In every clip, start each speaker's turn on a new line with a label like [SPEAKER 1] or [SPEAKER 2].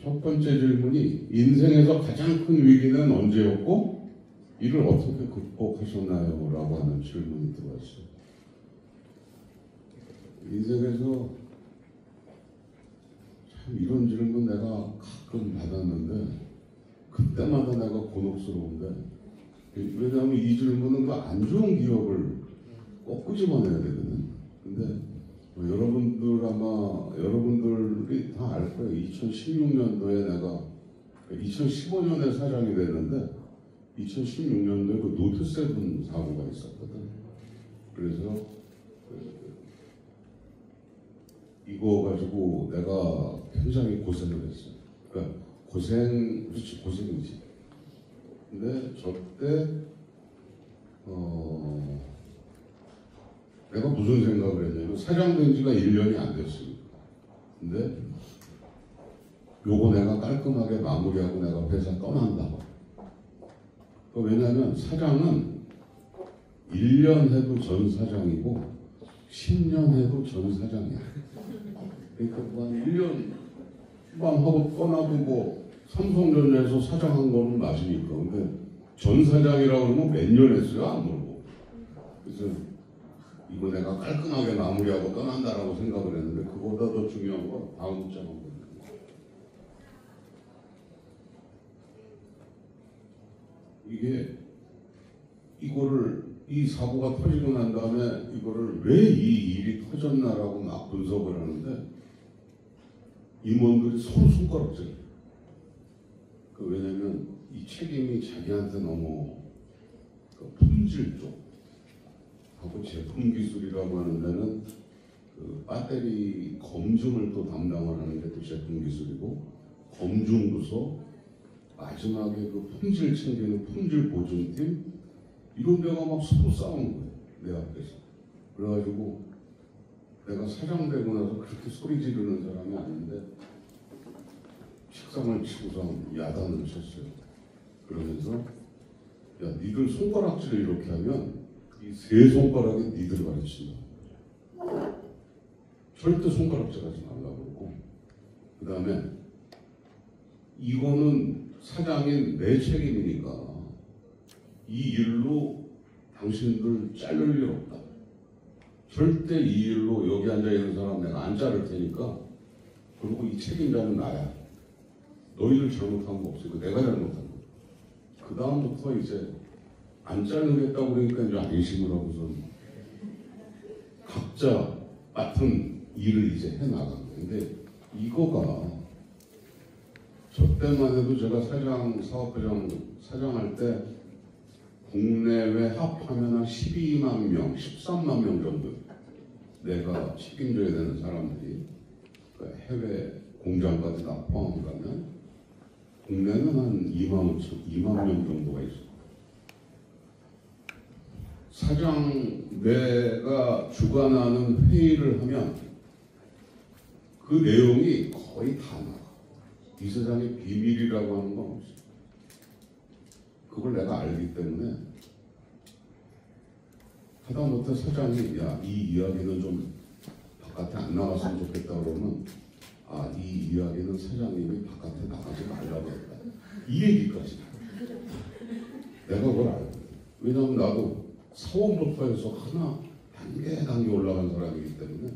[SPEAKER 1] 첫 번째 질문이 인생에서 가장 큰 위기는 언제였고 이를 어떻게 극복하셨나요? 라고 하는 질문이 들어왔어요. 인생에서 참 이런 질문 내가 가끔 받았는데 그때마다 내가 곤혹스러운데, 왜냐하면 이 질문은 그 안 좋은 기억을 꼭 끄집어내야 되거든. 근데 여러분들이 다 알 거예요. 2016년도에 내가 2015년에 사장이 됐는데 2016년도에 그 노트7 사고가 있었거든. 그래서 이거 가지고 내가 굉장히 고생을 했어요. 그러니까 그렇지, 고생이지. 근데 저때 내가 무슨 생각을 했냐면 사장된 지가 1년이 안 됐습니다. 근데 요거 내가 깔끔하게 마무리하고 내가 회사 떠난다고. 왜냐하면 사장은 1년 해도 전 사장이고 10년 해도 전 사장이야. 그러니까 한 1년 후반하고 떠나도 뭐 삼성전자에서 사장한 거는 맞으니까. 근데 전 사장이라고 그러면 몇 년 했어요? 안 물고. 그래서 이거 내가 깔끔하게 마무리하고 떠난다라고 생각을 했는데 그보다 더 중요한 건 다음 문자가 거예요. 이 사고가 터지고 난 다음에 이거를 왜 이 일이 터졌나라고 막 분석을 하는데 임원들이 서로 손가락질. 왜냐면 이 책임이 자기한테 너무 품질 쪽하고 제품 기술이라고 하는 데는 그 배터리 검증을 또 담당을 하는 게 또 제품 기술이고 검증부서 마지막에 그 품질 챙기는 품질 보증팀 이런 데가 막 서로 싸우는 거예요. 내 앞에서. 그래가지고 내가 사장 되고 나서 그렇게 소리 지르는 사람이 아닌데 책상을 치고서 야단을 쳤어요. 그러면서 야 니들 손가락질을 이렇게 하면 이 세 손가락이 니들 가르친다. 절대 손가락질 하지 말라고 그러고 그 다음에 이거는 사장인 내 책임이니까 이 일로 당신들 자를 일 없다. 절대 이 일로 여기 앉아있는 사람 내가 안 자를 테니까 그리고 이 책임자는 나야. 너희들 잘못한 거 없어. 내가 잘못한 거. 그 다음부터 이제 안 자르겠다고 그러니까 이제 안심을 하고서 각자 맡은 일을 이제 해나간 거예요. 근데 이거가 저 때만 해도 제가 사업회장 사장할 때 국내외 합하면 한 12만 명, 13만 명 정도 내가 책임져야 되는 사람들이 해외 공장까지 다 포함하면 국내는 한 2만 명 정도가 있어요. 사장 내가 주관하는 회의를 하면 그 내용이 거의 다 나와. 이 세상에 비밀이라고 하는 건 없어. 그걸 내가 알기 때문에 하다못해 사장이 야, 이 이야기는 좀 바깥에 안 나갔으면 좋겠다 그러면 이 이야기는 사장님이 바깥에 나가지 말라고 했다. 이 얘기까지 내가 그걸 알거든. 왜냐하면 나도 사원부터 해서 하나 단계 올라간 사람이기 때문에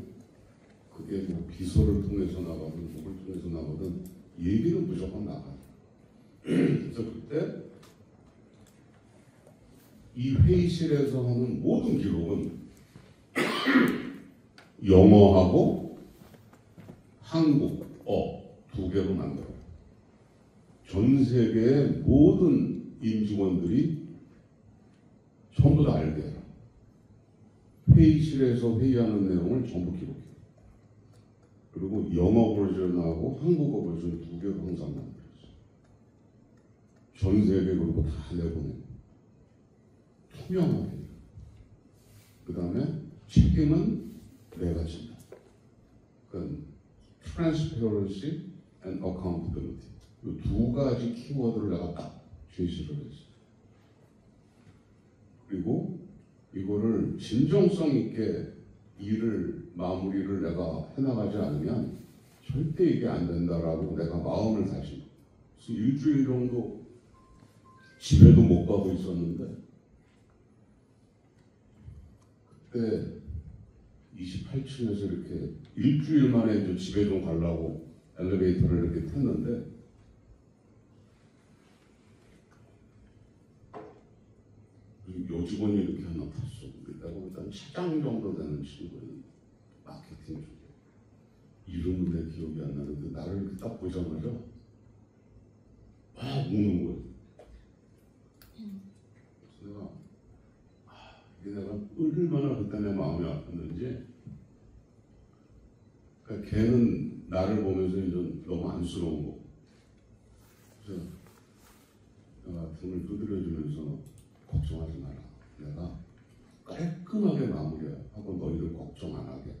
[SPEAKER 1] 그게 뭐 비서를 통해서 나가든 누굴 통해서 나가든 얘기는 무조건 나가. 그래서 그때 이 회의실에서 하는 모든 기록은 영어하고 한국어 두 개로 만들어요. 전 세계의 모든 임직원들이 전부 다 알게 해요. 회의실에서 회의하는 내용을 전부 기록해요. 그리고 영어 버전하고 한국어 버전 두 개로 항상 만들었어요. 전 세계 그리고 다 내보내요. 투명하게. 그 다음에 책임은 내가 진다. 그러니까 transparency and accountability. 이 두 가지 키워드를 내가 딱 제시를 했어요. 그리고 이거를 진정성 있게 일을 마무리를 내가 해나가지 않으면 절대 이게 안 된다라고 내가 마음을 다시 그래서 일주일 정도 집에도 못 가고 있었는데 그때 28층에서 이렇게 일주일 만에 이제 집에 좀 가려고 엘리베이터를 이렇게 탔는데 여직원이 이렇게 하나 탔어. 내가 일단 차장 정도 되는 친구는 마케팅 쪽에 이름은 내 기억이 안 나는데 나를 이렇게 딱 보자마자 막 우는 거야. 그래서 내가 이게 내가 얼마나 그때 내 마음이 아팠는지 그러니까 걔는 나를 보면서 이제 너무 안쓰러운 거. 그래서 내가 등을 두드려주면서 걱정하지 마라. 내가 깔끔하게 마무리하고 너희들 걱정 안 하게.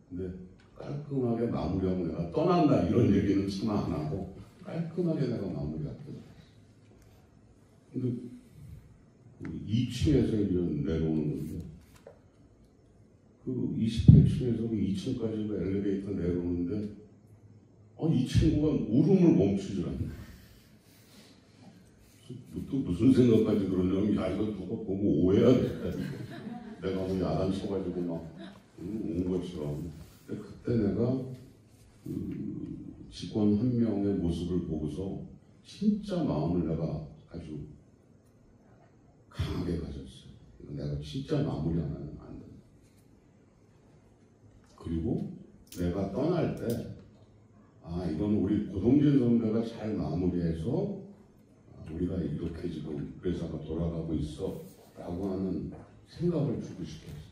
[SPEAKER 1] 근데 깔끔하게 마무리하고 내가 떠난다 이런 얘기는 차마 안 하고 깔끔하게 내가 마무리할게. 근데 2층에서 이제 내려오는 건데 그 28층에서 그 2층까지 그 엘리베이터 내려오는데 이 친구가 울음을 멈추질 않네. 또 무슨 생각까지 그러냐면 야 이거 누가 보고 오해하겠다. 내가 뭐 야단 쳐가지고 막 온 것처럼. 근데 그때 내가 그 직원 한 명의 모습을 보고서 진짜 마음을 내가 아주 강하게 가졌어요. 내가 진짜 마무리 안 하면 안 돼. 그리고 내가 떠날 때 이건 우리 고동진 선배가 잘 마무리해서 우리가 이렇게 지금 회사가 돌아가고 있어 라고 하는 생각을 주고 싶었어요.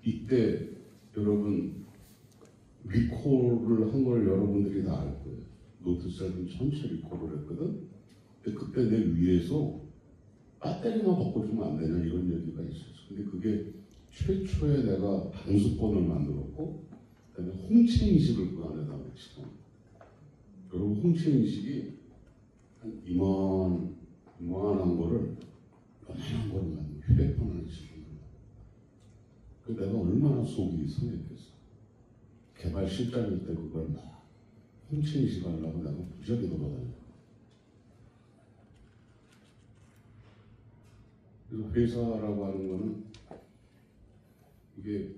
[SPEAKER 1] 이때 여러분 리콜을 한 걸 여러분들이 다 알 거예요. 노트7 전체 리콜을 했거든. 근데 그때 내 위에서 배터리만 바꿔주면 안 되냐 이런 얘기가 있었어. 근데 그게 최초에 내가 방수권을 만들었고 그다음에 홍채 인식을 그 안에다 붙이고 여러분 홍채 인식이 한 이만한 거를 요만한 거를 만든 휴대폰 안에 집어넣는 그 내가 얼마나 속이 상했겠어. 개발 실장일 때 그걸 막 홍채 인식하려고 내가 무지하게 돌아다녀. 그래서 회사라고 하는 거는 이게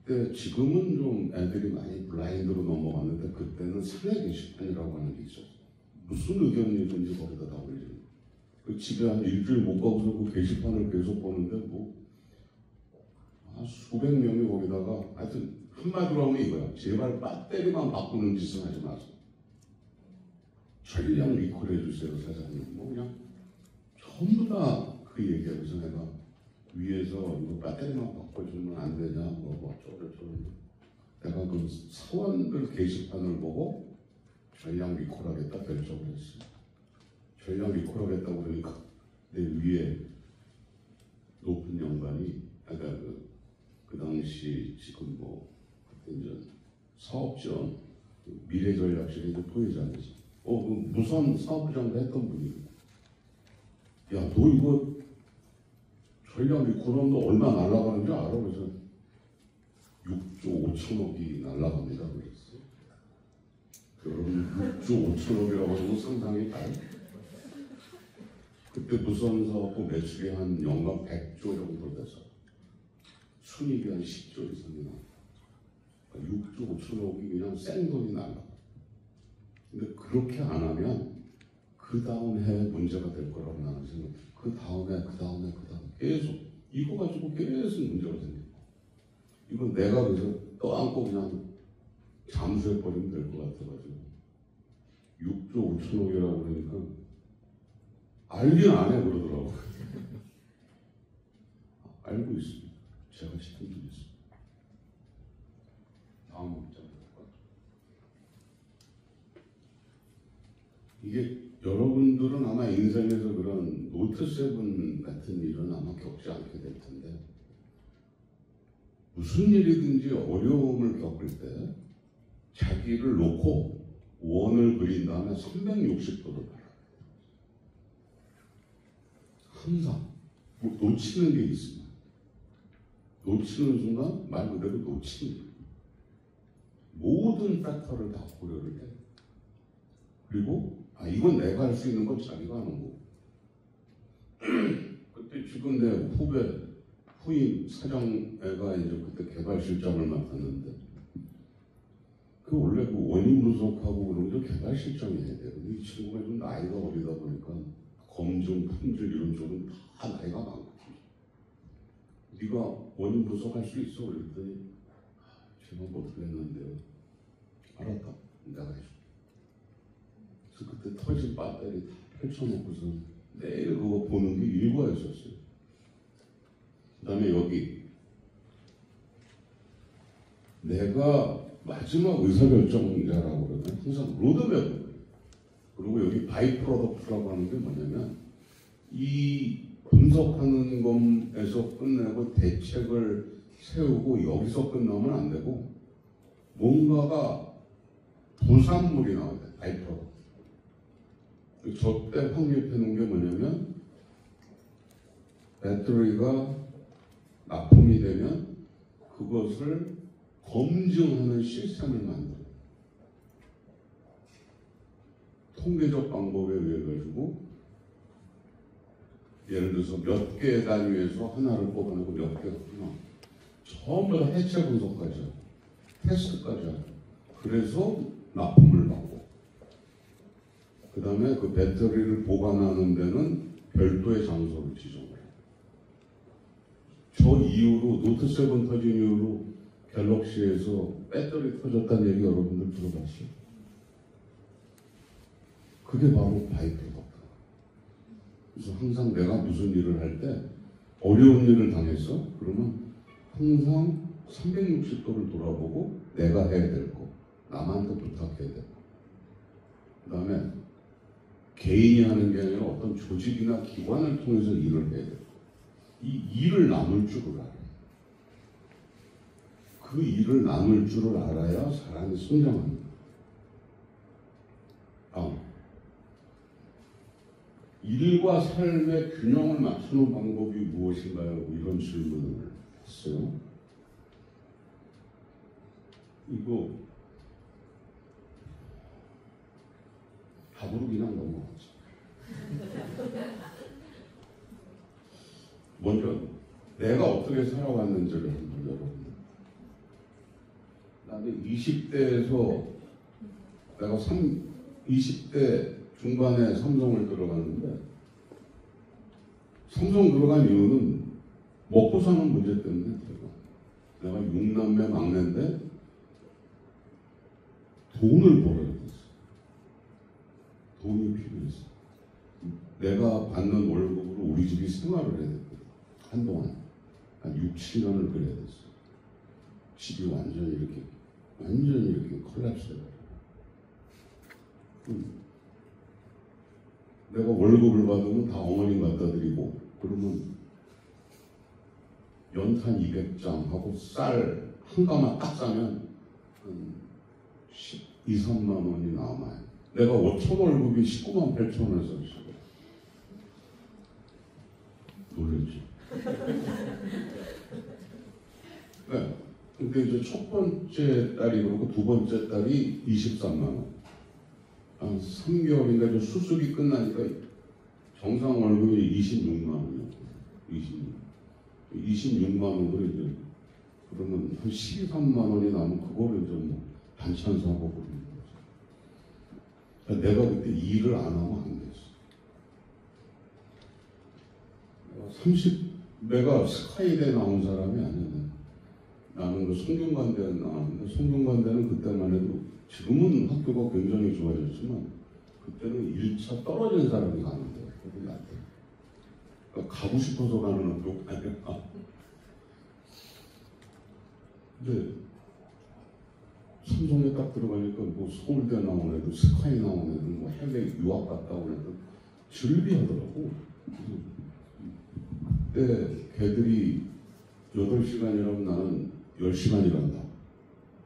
[SPEAKER 1] 그때 지금은 좀 애들이 많이 블라인드로 넘어갔는데 그때는 사내 게시판이라고 하는 게 있었어. 무슨 의견이든지 거기다 다 올리는. 그 집에 한 일주일 못 가고서 그 게시판을 계속 보는데 수백 명이 거기다가 하여튼 한마디로 하면 이거야. 제발 배터리만 바꾸는 짓은 하지 마세요. 전량 리콜해 주세요 사장님. 그냥 전부 다 그 얘기하면서 내가 위에서 이거 배터리만 바꿔주면 안 되냐 어쩌고저쩌고 내가 그 사원들 게시판을 보고 전량 리콜하겠다 결정을 했어. 전량 리콜하겠다고 그러니까 내 위에 높은 연관이 그 당시 지금 그때 이제 사업지원 미래전략실의 부회장이지. 그 무선 사업부장도 했던 분이고. 야, 너 이거 전략 리콜하면 얼마 날라가는지 알아? 그래서 6조 5천억이 날라갑니다. 그랬어. 여러분 6조 5천억이라고 하면 상당히 잘. 그때 무선 사업부 매출이 한 연간 100조 정도 돼서 순이익이 한 10조 이상이 나와. 6조 5천억이 그냥 생돈이 날라. 근데 그렇게 안 하면 그 다음 해에 문제가 될 거라고 나는 생각해. 그 다음에 계속 이거 가지고 계속 문제가 생겨. 이건 내가 그래서 떠안고 그냥 잠수해버리면 될 것 같아가지고 6조 5천억이라고 그러니까 알긴 안 해 그러더라고. 알고 있습니다. 제가 시킨 적이 있습니다. 다음 문자 볼까요? 이게 여러분들은 아마 인생에서 그런 노트7 같은 일은 아마 겪지 않게 될 텐데 무슨 일이든지 어려움을 겪을 때 자기를 놓고 원을 그린 다음에 360도를 바라봐요. 항상 놓치는 게 있으면 놓치는 순간 말 그대로 놓칩니다. 모든 팩터를 다 고려를 해요. 그리고 이건 내가 할 수 있는 건 자기가 하는 거고. 그때 지금 내 후임 사장애가 이제 그때 개발실장을 맡았는데 원래 원인 분석하고 그런 게 개발실장이 해야 돼요. 근데 이 친구가 좀 나이가 어리다 보니까 검증, 품질 이런 쪽은 다 나이가 많거든요. 네가 원인 분석할 수 있어? 그랬더니 제가 못했는데요. 알았다. 내가 해줄게. 그래서 그때 터진 배터리 다 펼쳐놓고서 매일 그거 보는 게 일과였었어요. 그 다음에 여기 내가 마지막 의사결정자라고 그러면 항상 로드맵을, 그리고 여기 바이 프로덕트라고 하는 게 뭐냐면 이 분석하는 것에서 끝내고 대책을 세우고 여기서 끝나면 안 되고 뭔가가 부산물이 나와야 돼. 바이 프로덕트. 저때 확립해 놓은 게 뭐냐면 배터리가 납품이 되면 그것을 검증하는 시스템을 만들어요. 통계적 방법에 의해 가지고 예를 들어서 몇 개 단위에서 하나를 뽑아내고 몇 개가 하나 전부 다 해체 분석까지 하고 테스트까지 하고 그래서 납품을 받고 그 다음에 그 배터리를 보관하는 데는 별도의 장소를 지정해요. 저 이후로 노트 7 터진 이후로 갤럭시에서 배터리 터졌다는 얘기 여러분들 들어봤어요? 그게 바로 바이 프로덕트. 그래서 항상 내가 무슨 일을 할 때 어려운 일을 당했어? 그러면 항상 360도를 돌아보고 내가 해야 될 거, 남한테 부탁해야 될 거. 그 다음에 개인이 하는 게 아니라 어떤 조직이나 기관을 통해서 일을 해야 돼. 이 일을 나눌 줄을 알아요. 그 일을 나눌 줄을 알아야 사람이 성장합니다. 일과 삶의 균형을 맞추는 방법이 무엇인가요? 이런 질문을 했어요. 이거 답으로 그냥 넘어가죠. 먼저 내가 어떻게 살아왔는지를 한번 여러분. 나는 20대에서 내가 20대 중반에 삼성을 들어갔는데 삼성 들어간 이유는 먹고 사는 문제 때문에 내가 6남매 막내인데 돈을 벌어야 됐어. 돈이 필요했어. 내가 받는 월급으로 우리 집이 생활을 해야 됐거든. 한동안 한 6, 7년을 그래야 됐어. 집이 완전히 이렇게 콜랩스해버려. 내가 월급을 받으면 다 어머님 갖다 드리고 그러면 연탄 200장 하고 쌀 한 가마 딱 사면 한 12, 3만 원이 남아요. 내가 5천 월급이 19만 8천 원에서 시작해. 놀랬지. 네. 근데 이제 첫 번째 딸이 그렇고 두 번째 딸이 23만 원. 한 3개월인가 좀 수습이 끝나니까 정상 월급이 26만 원이었고 26만 원으로 이제 그러면 한 13만 원이 나면 그거를 이제 뭐 반찬 사고 그러는 거죠. 내가 그때 일을 안 하면 안 됐어. 내가 스카이대 나온 사람이 아니야. 나는 그 성균관대에 나왔는데 성균관대는 그때만 해도 지금은 학교가 굉장히 좋아졌지만 그때는 1차 떨어진 사람이 가는데 그게 안 돼. 그러니까 가고 싶어서 가는 학교가 아니라. 근데 삼성에 딱 들어가니까 뭐 서울대 나온 애들, 스카이 나온 애들, 뭐 해외 유학 갔다 온 애들 즐비하더라고. 그때 걔들이 8시간이라면 나는 10시간 일한다.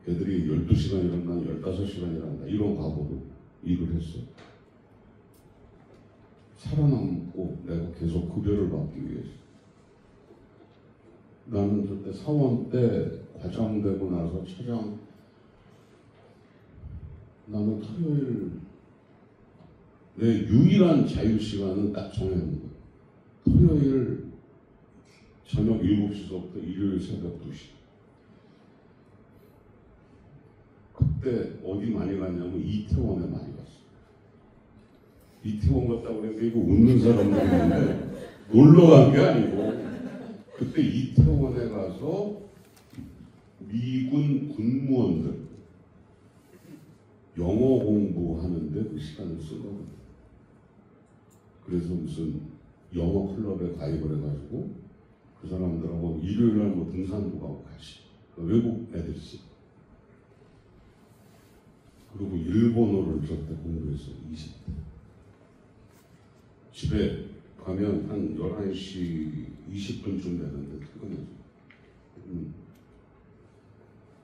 [SPEAKER 1] 걔들이 12시간 일하면 나는 15시간 일한다. 이런 각오로 일을 했어. 살아남고 내가 계속 급여를 받기 위해서. 나는 그때 사원 때 과장되고 나서 차장, 나는 토요일 내 유일한 자유시간은 딱 정해놓은 거야. 토요일 저녁 7시서부터 일요일 새벽 2시. 그때 어디 많이 갔냐면 이태원에 많이 갔어. 이태원 갔다고 그랬는데 이거 웃는 사람들이 있는데 놀러 간 게 아니고 그때 이태원에 가서 미군 군무원들 영어 공부하는데 그 시간을 쓰거든. 그래서 무슨 영어 클럽에 가입을 해가지고 그 사람들하고 일요일날 뭐 등산도 가고 같이 외국 애들이지. 그리고 일본어를 그때 공부했어. 20대. 집에 가면 한 11시 20분쯤 되는데 퇴근해서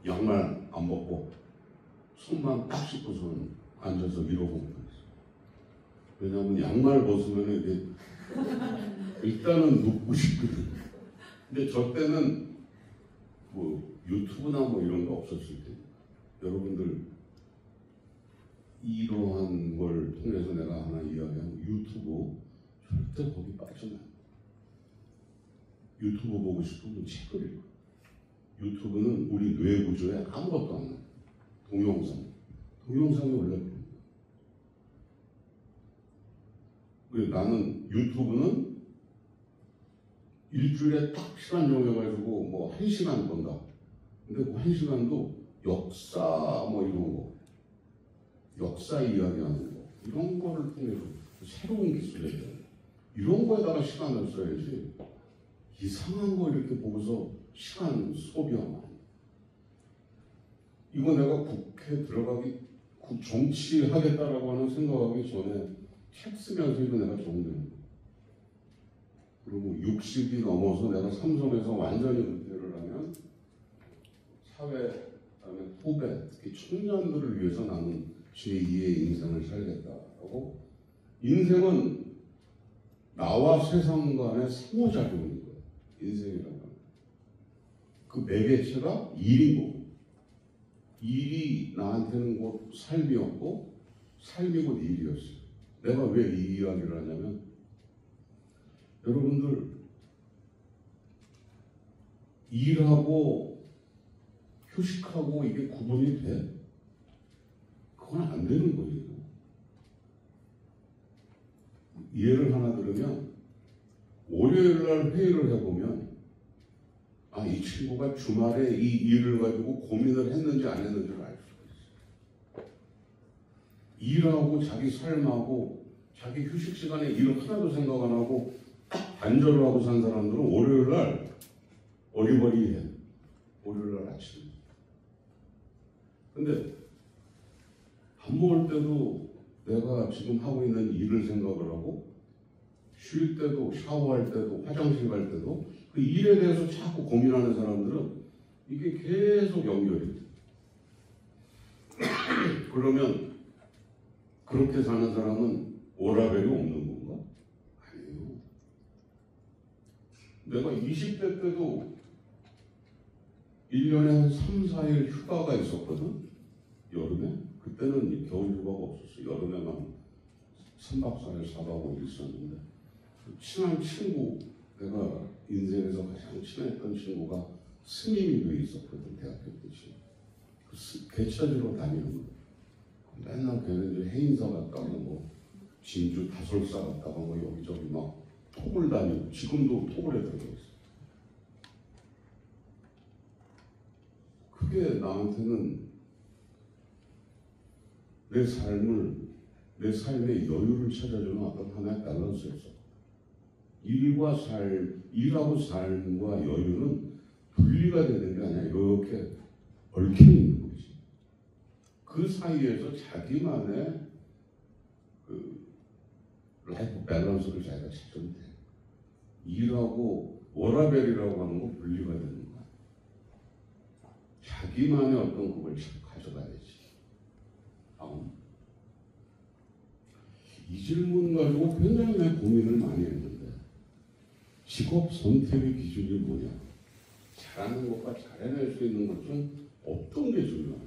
[SPEAKER 1] 양말 안 벗고 손만 딱 씻고서는 앉아서 이러고 있어. 왜냐하면 양말 벗으면 이게 일단은 눕고 싶거든. 근데 저 때는 뭐 유튜브나 뭐 이런 거 없었을 때 여러분들 이러한 걸 통해서 내가 하나 이야기하면 유튜브 절대 거기 빠지면 안 돼. 유튜브 보고 싶으면 책을 읽어. 유튜브는 우리 뇌 구조에 아무것도 안 나. 동영상이 원래 그래. 나는 유튜브는 일주일에 딱 시간 정해가지고 뭐 1시간 본다. 근데 그 1시간도 역사 뭐 이런 거, 역사 이야기하는 거 이런 거를 통해서 새로운 기술을 이런 거에다가 시간을 써야지 이상한 거 이렇게 보고서 시간 소비하면 안 돼. 이거 내가 국회 들어가기 정치하겠다라고 하는 생각하기 전에 책 쓰면서 이거 내가 적는 거야. 그리고 60이 넘어서 내가 삼성에서 완전히 은퇴를 하면 사회, 그다음에 후배, 특히 청년들을 위해서 나는 제2의 인생을 살겠다라고. 인생은 나와 세상 간의 상호작용인 거예요. 인생이라고 하는. 그 매개체가 일인 거고, 일이 나한테는 곧 삶이었고 삶이 곧 일이었어요. 내가 왜 이 이야기를 하냐면 여러분들 일하고 휴식하고 이게 구분이 돼? 그건 안 되는 거예요. 예를 하나 들으면 월요일 날 회의를 해보면 이 친구가 주말에 이 일을 가지고 고민을 했는지 안 했는지를 알 수가 있어요. 일하고 자기 삶하고 자기 휴식 시간에 일 하나도 생각 안 하고 딱 단절을 하고 산 사람들은 월요일 날 어리버리해. 월요일 날 아침. 근데 밥 먹을 때도 내가 지금 하고 있는 일을 생각을 하고 쉴 때도 샤워할 때도 화장실 갈 때도 그 일에 대해서 자꾸 고민하는 사람들은 이게 계속 연결이 돼. 그러면 그렇게 사는 사람은 워라밸이 없는 건가? 아니에요. 내가 20대 때도 1년에 한 3, 4일 휴가가 있었거든. 여름에. 그때는 겨울 휴가가 없었어. 여름에만 3박 4일 4박 5일 있었는데 친한 친구, 내가 인생에서 가장 친했던 친구가 스님이 돼 있었거든. 대학교 때 친구. 개천지로 다니는 거야. 맨날 걔는 이제 해인사 갔다가 뭐 진주 다솔사 갔다가 뭐 여기저기 막 톡을 다니고 지금도 톡을에 들어가 있어. 그게 나한테는 내 삶의 여유를 찾아주는 어떤 하나의 밸런스였어. 일하고 삶과 여유는 분리가 되는 게 아니라 이렇게 얽혀 있는 거지. 그 사이에서 자기만의 그 라이프 밸런스를 자기가 찾으면 돼. 일하고 워라밸이라고 하는 거 분리가 되는 거야. 자기만의 어떤 그걸 가져가야지. 이 질문 가지고 굉장히 고민을 많이 했는데 직업 선택의 기준이 뭐냐? 잘하는 것과 잘해낼 수 있는 것 중 어떤 게 중요하냐?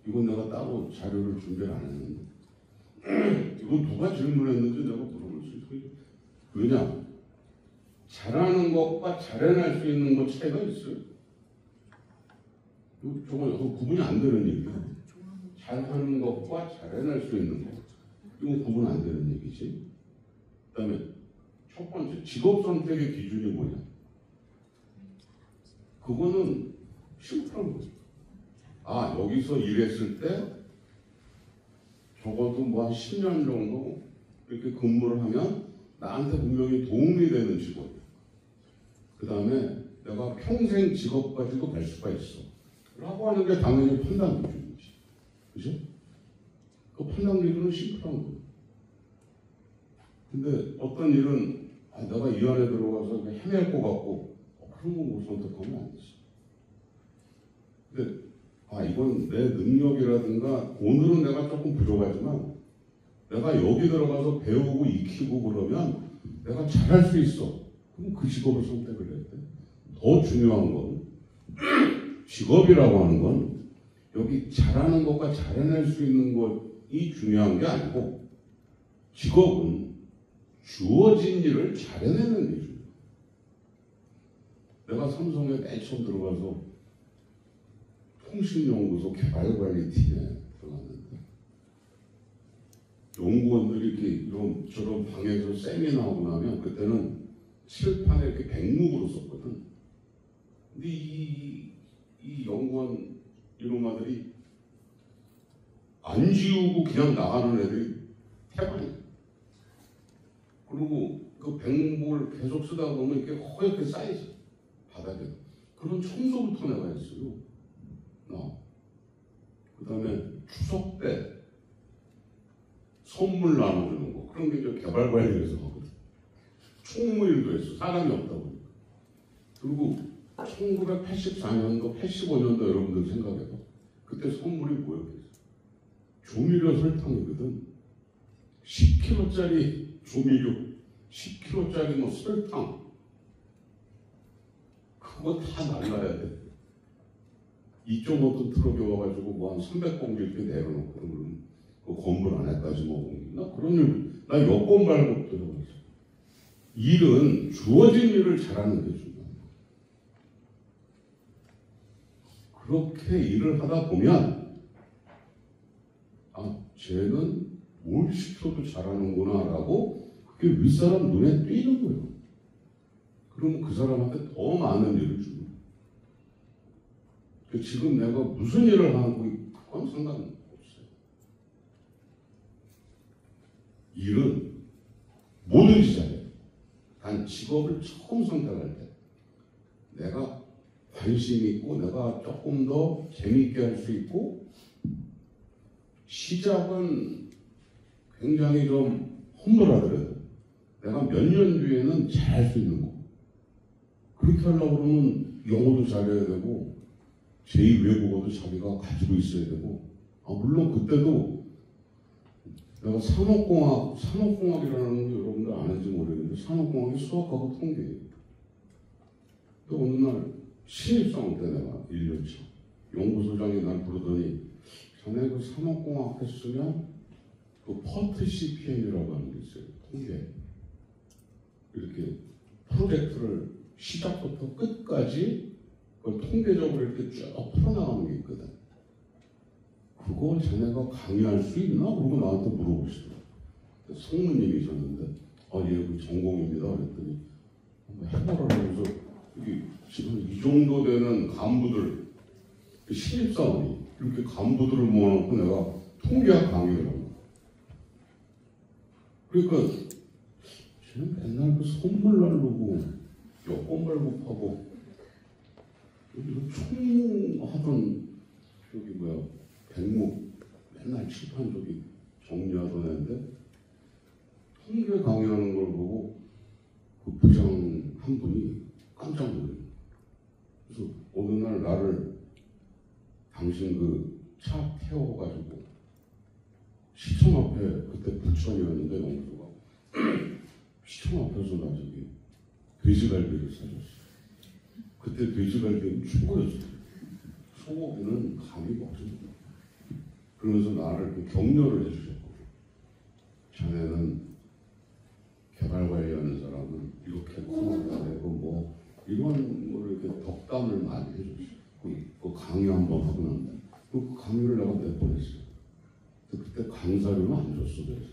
[SPEAKER 1] 이건 내가 따로 자료를 준비를 안 했는데 이건 누가 질문했는지 내가 물어볼 수 있어요. 왜냐? 잘하는 것과 잘해낼 수 있는 것 차이가 있어요. 저거 구분이 안 되는 얘기야. 잘하는 것과 잘해낼 수 있는 것. 이건 구분 안 되는 얘기지. 그 다음에 첫 번째, 직업 선택의 기준이 뭐냐? 그거는 심플한 거죠. 아, 여기서 일했을 때 적어도 뭐 한 10년 정도 이렇게 근무를 하면 나한테 분명히 도움이 되는 직업. 그 다음에 내가 평생 직업 가지고 갈 수가 있어. 라고 하는 게 당연히 판단 기준이지. 그죠? 그 판단 기준은 심플한 거예요. 근데 어떤 일은 내가 이 안에 들어가서 헤맬 것 같고 그런 거 못 선택하면 안 되지. 근데 이건 내 능력이라든가 오늘은 내가 조금 부족하지만 내가 여기 들어가서 배우고 익히고 그러면 내가 잘할 수 있어. 그럼 그 직업을 선택을 해야 돼. 더 중요한 건 직업이라고 하는 건 여기 잘하는 것과 잘해낼 수 있는 것이 중요한 게 아니고 직업은 주어진 일을 잘해내는 게 중요해요. 내가 삼성에 맨 처음 들어가서 통신연구소 개발관리팀에 들어갔는데 연구원들이 이렇게 이런 저런 방에서 세미나하고 나면 그때는 칠판에 이렇게 백목으로 썼거든. 근데 이 연구원 이놈아들이 안 지우고 그냥 나가는 애들이 태반이야. 그리고 그 백목을 계속 쓰다 보면 이렇게 허옇게 쌓이죠. 바닥에. 그런 청소부터 내가 했어요. 그 다음에 추석 때 선물 나눠주는 거. 그런 게 저 개발관리에서 하거든. 총무일도 했어. 사람이 없다 보니까. 그리고 1984년도, 85년도 여러분들 생각해봐. 그때 선물이 뭐였겠어? 조미료 설탕이거든. 10kg짜리 조미료, 10kg짜리 뭐 설탕. 그거 다 날라야 돼. 2.5톤 트럭에 와가지고 뭐 한 300봉지 이렇게 내려놓고 그러면 그 건물 안에까지 먹으면 나 그런 일, 나 여권 발급 들어갔어. 일은 주어진 일을 잘하는 게 중요해. 그렇게 일을 하다 보면 쟤는 뭘 시켜도 잘하는구나 라고 그게 윗사람 눈에 띄는 거예요. 그러면 그 사람한테 더 많은 일을 주는 거예요. 지금 내가 무슨 일을 하고 그건 상관없어요. 일은 뭐든지 잘해요. 단 직업을 처음 선택할 때 내가 관심 있고 내가 조금 더 재미있게 할 수 있고 시작은 굉장히 좀 험불하더라도 내가 몇 년 뒤에는 잘할 수 있는 거. 그렇게 하려고 그러면 영어도 잘해야 되고 제2외국어도 자기가 가지고 있어야 되고 물론 그때도 내가 산업공학이라는 거 여러분들 아는지 모르겠는데 산업공학이 수학하고 통계예요. 근데 어느 날 신입사원 때 내가 1년차 연구소장이 날 부르더니 자네 그 산업공학 했으면 그 퍼트 CPM이라고 하는 게 있어요. 통계. 이렇게 프로젝트를 시작부터 끝까지 그걸 통계적으로 이렇게 쭉 풀어나가는 게 있거든. 그거 자네가 강의할 수 있나? 그러고 나한테 물어보시더라고요. 성우님이셨는데 예, 그 전공입니다. 그랬더니 한번 해보라 그러면서 지금 이 정도 되는 간부들 신입사원이 이렇게 간부들을 모아놓고 내가 통계학 강의를 하고 그러니까 쟤는 맨날 그 선물 날르고 여권 발급하고 총무하던 백목 맨날 칠판 정리하던 애인데 통계 강의하는 걸 보고 그 부장 한 분이 깜짝 놀래요. 그래서 어느 날 나를 당신 그 차 태워가지고 시청 앞에 그때 부천이었는데 영수가 시청 앞에서 나 돼지갈비를 사줬어. 그때 돼지갈비는 최고였어요. 소고기는 감이 없습니다. 그러면서 나를 이렇게 격려를 해주셨고, 자네는 개발 관리하는 사람은 이렇게 커야 되고 뭐 이런 거를 이렇게 덕담을 많이 해줬어요. 그 강의 한번 하고 난다. 그 강의를 내가 몇 번 했어요. 그때 강사료는 안 줬어. 그래서.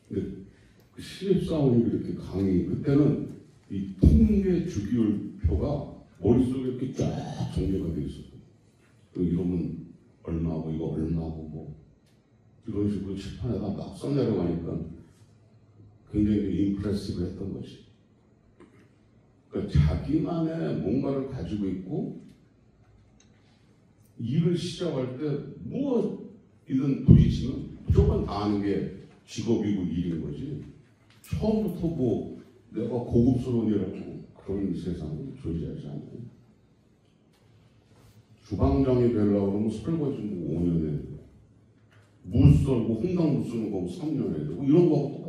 [SPEAKER 1] 근데 그 신입사원이 이렇게 강의, 그때는 이 통계 주기율표가 머릿속에 이렇게 쫙 정리가 돼 있었고, 이러면 얼마고 이거 얼마고 뭐 이런 식으로 칠판에다 막 써내려가니까 굉장히 임프레시브 했던 것이. 그러니까 자기만의 뭔가를 가지고 있고 일을 시작할 때 무엇이든 부딪히면 무조건 다 아는 게 직업이고 일인 거지. 처음부터 뭐 내가 고급스러운이라고 그런 세상은 존재하지 않아요. 주방장이 되려고 그러면 설거지 뭐 5년 해야 되고, 물 썰고 홍당 물 쓰는 거 3년 해야 되고, 이런 거하고